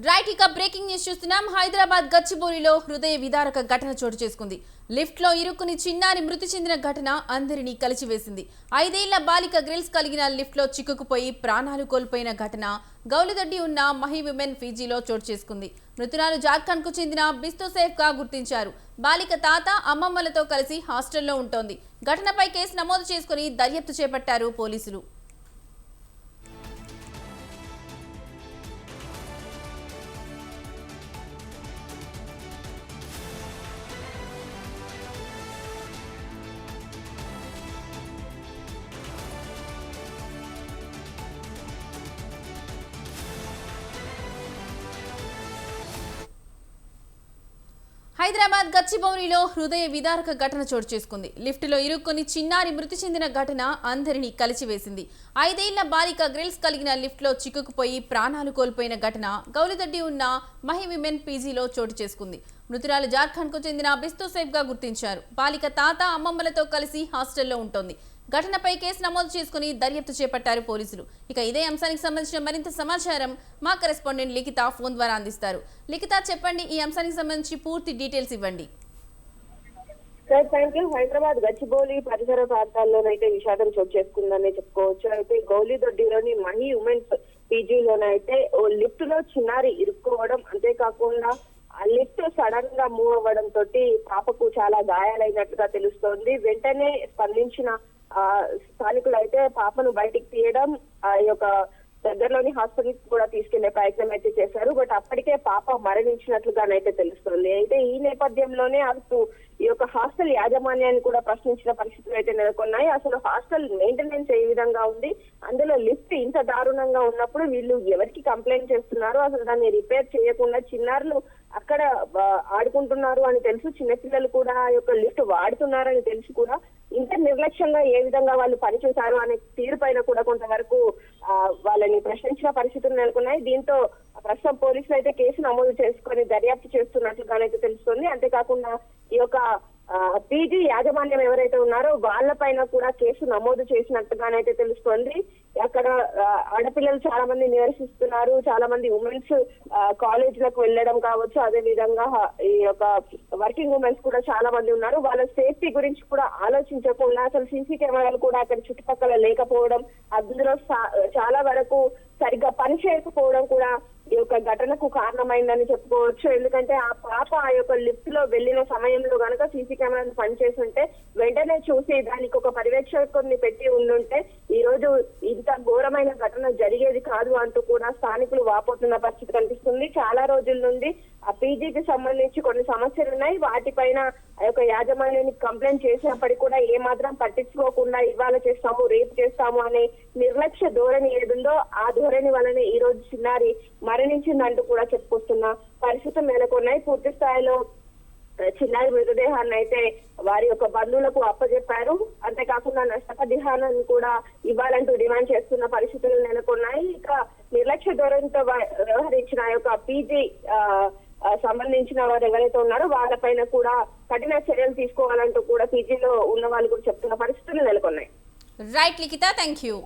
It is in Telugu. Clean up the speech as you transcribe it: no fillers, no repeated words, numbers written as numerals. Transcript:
రైట్ ఇక బ్రేకింగ్ న్యూస్ చూస్తున్నాం. హైదరాబాద్ గచ్చిబౌలిలో హృదయ విదారక ఘటన చోటు చేసుకుంది. లిఫ్ట్ లో ఇరుక్కుని చిన్నారి మృతి చెందిన ఘటన అందరినీ కలిచివేసింది. 5 ఏళ్ల బాలిక గ్రిల్స్ కలిగిన లిఫ్ట్ లో చిక్కుకుపోయి ప్రాణాలు కోల్పోయిన ఘటన గౌలిదొడ్డి ఉన్న మహి విమెన్ పీజీలో చోటు చేసుకుంది. మృతురాలు జార్ఖండ్ కు చెందిన బిస్తోసేఫ్ గా గుర్తించారు. బాలిక తాత అమ్మమ్మలతో కలిసి హాస్టల్లో ఉంటోంది. ఘటనపై కేసు నమోదు చేసుకుని దర్యాప్తు చేపట్టారు పోలీసులు. హైదరాబాద్ గచ్చిబౌలిలో హృదయ విదారక ఘటన చోటు చేసుకుంది. లిఫ్టులో ఇరుక్కుని చిన్నారి మృతి చెందిన ఘటన అందరినీ కలిచివేసింది. 5 ఏళ్ల బాలిక గ్రిల్స్ కలిగిన లిఫ్ట్లో చిక్కుకుపోయి ప్రాణాలు కోల్పోయిన ఘటన గౌలిదొడ్డి ఉన్న మహి విమెన్ పీజీలో చోటు చేసుకుంది. మృతురాలు జార్ఖండ్ కు చెందిన బిస్తోసేఫ్ గా గుర్తించారు. బాలిక తాత అమ్మమ్మలతో కలిసి హాస్టల్లో ఉంటోంది. ఘటనపై కేసు నమోదు చేసుకుని దర్యాప్తు చేపట్టారు పోలీసులు. ఇక ఇదే అంశానికి సంబంధించిన మరింత సమాచారం మా కరెస్పాండెంట్ లిఖిత ఫోన్ ద్వారా అందిస్తారు. లిఖిత, చెప్పండి, ఈ అంశానికి సంబంధించి పూర్తి డీటెయిల్స్ ఇవ్వండి. హైదరాబాద్ గచ్చిబౌలి పరిసర ప్రాంతాల్లోనైతే విషాదం చోటు చేసుకుందని చెప్పుకోవచ్చు. అయితే గౌలిదొడ్డిలోని మహి ఉమెన్స్ పీజీలోనైతే ఓ లిఫ్ట్ లో చిన్నారి ఇరుక్కోవడం, అంతేకాకుండా ఆ లిఫ్ట్ సడన్ గా మూవ్ అవ్వడం తోటి పాపకు చాలా గాయాలైనట్లుగా తెలుస్తోంది. వెంటనే స్పందించిన స్థానికులు అయితే పాపను బయటికి తీయడం, ఆ యొక్క దగ్గరలోని హాస్పిటల్ కూడా తీసుకెళ్లే ప్రయత్నం అయితే చేశారు. బట్ అప్పటికే పాప మరణించినట్లుగానైతే తెలుస్తుంది. అయితే ఈ నేపథ్యంలోనే అటు ఈ యొక్క హాస్టల్ యాజమాన్యాన్ని కూడా ప్రశ్నించిన పరిస్థితులు అయితే నెలకొన్నాయి. అసలు హాస్టల్ మెయింటెనెన్స్ ఏ విధంగా ఉంది, అందులో లిఫ్ట్ ఇంత దారుణంగా ఉన్నప్పుడు వీళ్ళు ఎవరికి కంప్లైంట్ చేస్తున్నారు, అసలు దాన్ని రిపేర్ చేయకుండా చిన్నారులు అక్కడ ఆడుకుంటున్నారు అని తెలుసు, చిన్నపిల్లలు కూడా ఆ యొక్క లిఫ్ట్ వాడుతున్నారని తెలిసి కూడా ఇంత నిర్లక్ష్యంగా ఏ విధంగా వాళ్ళు పనిచేశారు అనే తీరు పైన కూడా కొంతవరకు వాళ్ళని ప్రశ్నించిన పరిస్థితులు నెలకొన్నాయి. దీంతో ప్రస్తుతం పోలీసులు అయితే కేసు నమోదు చేసుకొని దర్యాప్తు చేస్తున్నట్లుగానైతే తెలుస్తుంది. అంతేకాకుండా ఈ యొక్క పీజీ యాజమాన్యం ఎవరైతే ఉన్నారో వాళ్ళపైన కూడా కేసు నమోదు చేసినట్టుగానైతే తెలుస్తోంది. అక్కడ ఆడపిల్లలు చాలా మంది నివసిస్తున్నారు, చాలా మంది ఉమెన్స్ కాలేజీలకు వెళ్ళడం కావచ్చు, అదే విధంగా ఈ యొక్క వర్కింగ్ ఉమెన్స్ కూడా చాలా మంది ఉన్నారు. వాళ్ళ సేఫ్టీ గురించి కూడా ఆలోచించకుండా అసలు సీసీ కెమెరాలు కూడా అక్కడ చుట్టుపక్కల లేకపోవడం, అందులో చాలా వరకు సరిగ్గా పని చేయకపోవడం కూడా ఈ యొక్క ఘటనకు కారణమైందని చెప్పుకోవచ్చు. ఎందుకంటే ఆ పాప ఆ యొక్క లిఫ్ట్ లో వెళ్లిన సమయంలో గనక సీసీ కెమెరాలు పనిచేస్తుంటే వెంటనే చూసి దానికి ఒక పర్యవేక్షకుడిని పెట్టి ఉండుంటే ఈ రోజు ఇంత ఘోరమైన ఘటన జరిగేది కాదు అంటూ కూడా స్థానికులు వాపోతున్న పరిస్థితి కనిపిస్తుంది. చాలా రోజుల నుండి ఆ పీజీకి సంబంధించి కొన్ని సమస్యలు ఉన్నాయి. వాటిపైన ఆ యొక్క యాజమాన్యానికి కంప్లైంట్ చేసినప్పటికీ కూడా ఏ మాత్రం పట్టించుకోకుండా ఇవాళ చేస్తాము, రేపు చేస్తాము అనే నిర్లక్ష్య ధోరణి ఏదుందో ఆ ధోరణి వల్లనే ఈ రోజు చిన్నారి మరణించిందంటూ కూడా చెప్పుకొస్తున్న పరిస్థితులు నెలకొన్నాయి. పూర్తి స్థాయిలో చిన్నారి మృతదేహాన్ని అయితే వారి యొక్క బంధువులకు అప్పచెప్పారు. అంతేకాకుండా నష్టపరిహారాన్ని కూడా ఇవ్వాలంటూ డిమాండ్ చేస్తున్న పరిస్థితులు నెలకొన్నాయి. ఇక నిర్లక్ష్య ధోరణితో వ్యవహరించిన యొక్క పీజీ సంబంధించిన వారు ఎవరైతే ఉన్నారో వాళ్ళపైన కూడా కఠిన చర్యలు తీసుకోవాలంటూ కూడా పీజీలో ఉన్న వాళ్ళు కూడా చెప్తున్న పరిస్థితులు నెలకొన్నాయి. Right Likhita, thank you.